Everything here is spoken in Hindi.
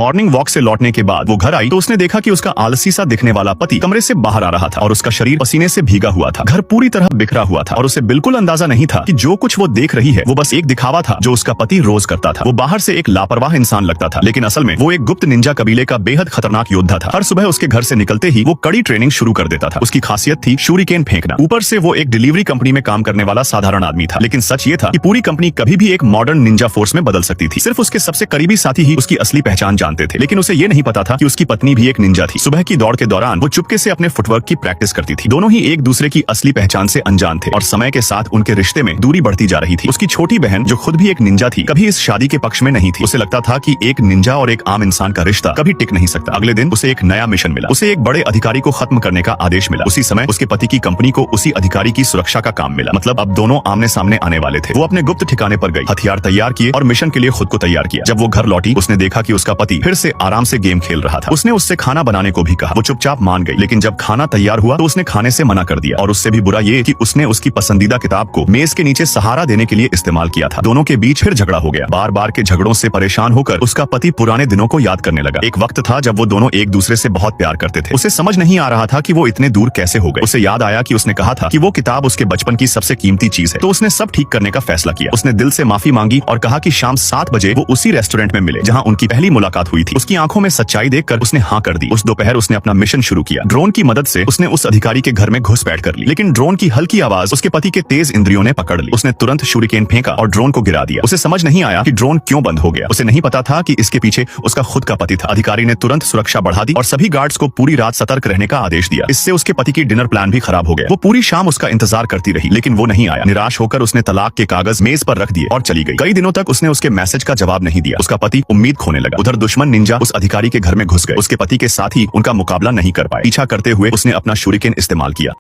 मॉर्निंग वॉक से लौटने के बाद वो घर आई तो उसने देखा कि उसका आलसी सा दिखने वाला पति कमरे से बाहर आ रहा था और उसका शरीर पसीने से भीगा हुआ था। घर पूरी तरह बिखरा हुआ था और उसे बिल्कुल अंदाजा नहीं था कि जो कुछ वो देख रही है वो बस एक दिखावा था जो उसका पति रोज करता था। वो बाहर से एक लापरवाह इंसान लगता था, लेकिन असल में वो एक गुप्त निंजा कबीले का बेहद खतरनाक योद्धा था। हर सुबह उसके घर से निकलते ही वो कड़ी ट्रेनिंग शुरू कर देता था। उसकी खासियत थी शूरिकेन फेंकना। ऊपर से वो एक डिलीवरी कंपनी में काम करने वाला साधारण आदमी था, लेकिन सच ये था कि पूरी कंपनी कभी भी एक मॉडर्न निंजा फोर्स में बदल सकती थी। सिर्फ उसके सबसे करीबी साथी ही उसकी असली पहचान जानते थे, लेकिन उसे ये नहीं पता था कि उसकी पत्नी भी एक निंजा थी। सुबह की दौड़ के दौरान वो चुपके से अपने फुटवर्क की प्रैक्टिस करती थी। दोनों ही एक दूसरे की असली पहचान से अनजान थे और समय के साथ उनके रिश्ते में दूरी बढ़ती जा रही थी। उसकी छोटी बहन जो खुद भी एक निंजा थी कभी इस शादी के पक्ष में नहीं थी। उसे लगता था कि एक निंजा और एक आम इंसान का रिश्ता कभी टिक नहीं सकता। अगले दिन उसे एक नया मिशन मिला। उसे एक बड़े अधिकारी को खत्म करने का आदेश मिला। उसी समय उसके पति की कंपनी को उसी अधिकारी की सुरक्षा का काम मिला। मतलब अब दोनों आमने सामने आने वाले थे। वो अपने गुप्त ठिकाने पर गई, हथियार तैयार किए और मिशन के लिए खुद को तैयार किया। जब वो घर लौटी उसने देखा कि उसका पति फिर से आराम से गेम खेल रहा था। उसने उससे खाना बनाने को भी कहा। वो चुपचाप मान गई, लेकिन जब खाना तैयार हुआ तो उसने खाने से मना कर दिया। और उससे भी बुरा ये कि उसने उसकी पसंदीदा किताब को मेज के नीचे सहारा देने के लिए इस्तेमाल किया था। दोनों के बीच फिर झगड़ा हो गया। बार बार के झगड़ों से परेशान होकर उसका पति पुराने दिनों को याद करने लगा। एक वक्त था जब वो दोनों एक दूसरे से बहुत प्यार करते थे। उसे समझ नहीं आ रहा था कि वो इतने दूर कैसे हो गए। उसे याद आया कि उसने कहा था कि वो किताब उसके बचपन की सबसे कीमती चीज है। तो उसने सब ठीक करने का फैसला किया। उसने दिल से माफी मांगी और कहा कि शाम 7 बजे वो उसी रेस्टोरेंट में मिले जहाँ उनकी पहली मुलाकात हुई थी। उसकी आंखों में सच्चाई देखकर उसने हाँ कर दी। उस दोपहर उसने अपना मिशन शुरू किया। ड्रोन की मदद से उसने उस अधिकारी के घर में घुसपैठ कर ली, लेकिन ड्रोन की हल्की आवाज उसके पति के तेज इंद्रियों ने पकड़ ली। उसने तुरंत शूरिकेन फेंका और ड्रोन को गिरा दिया। उसे समझ नहीं आया कि ड्रोन क्यों बंद हो गया। उसे नहीं पता था कि इसके पीछे उसका खुद का पति था। अधिकारी ने तुरंत सुरक्षा बढ़ा दी और सभी गार्ड्स को पूरी रात सतर्क रहने का आदेश दिया। इससे उसके पति की डिनर प्लान भी खराब हो गया। वो पूरी शाम उसका इंतजार करती रही, लेकिन वो नहीं आया। निराश होकर उसने तलाक के कागज मेज पर रख दिए और चली गई। कई दिनों तक उसने उसके मैसेज का जवाब नहीं दिया। उसका पति उम्मीद खोने लगा। उधर दुश्मन निंजा उस अधिकारी के घर में घुस गए। उसके पति के साथ ही उनका मुकाबला नहीं कर पाए। पीछा करते हुए उसने अपना शूरिकेन इस्तेमाल किया।